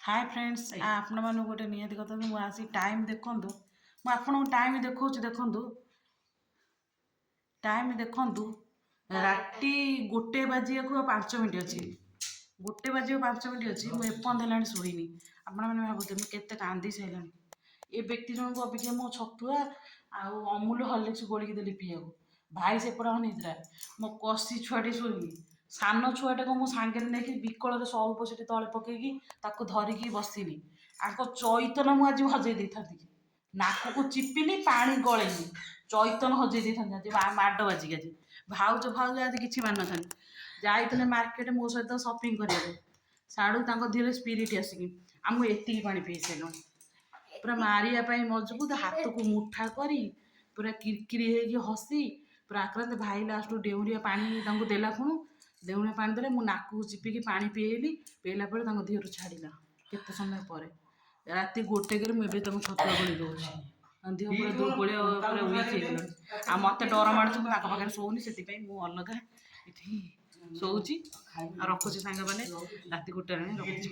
Hi friends आपण मानु गोटे नियति कथा मु आसी टाइम देखंतु मु आपण टाइम देखौछु देखंतु टाइम देखंतु राती 1 बाजियाको 5 मिनिट अछि 1 बाजियो 5 मिनिट अछि मु एपन देलानी सोईनी आपण माने भाबुते मु केते कांदी सैलानी ए व्यक्ति जन को अपेक्षा मो छतुआ आ अमूल हॉर्लिक्स गोली के देली पियाको भाई से पुरा निद्रा मो कसी छुआटी सोईनी सान छुआटा को मो सांगे नहीं विकल सब से तले पकईकी ताको धरिकी बसिनी आंको चैतन मु आज हजई दे था नाक को चिपिनी पानी गलेनी चैतन हजई दे था माड बाजिक आज भाउज भाउज आज किसी मान था जाते मार्केट मो सहित सपिंग कर साड़ू धीरे स्पिरिट आसिकी आमको एति पानी पी सारे पूरा मारिया मजबूत हाथ को मुठा करी पूरा किरकिरी हसी पूरा आक्रांत भाई लास्ट डेउरिया पानी देला खुणु देउणे पानी देले मु नाक को चिपिकी पानी पीएली पीला पर देहरु छाड़िला केते समय पर राति 1 के मुझे छतुआ गोली दूसरी देह पूरा दुर्बलिया पूरा वीक हो आ मत डर मार्च पाखे शोनी से मु अलग ये शोची रखुची सांग मैंने राति 1 रखुची।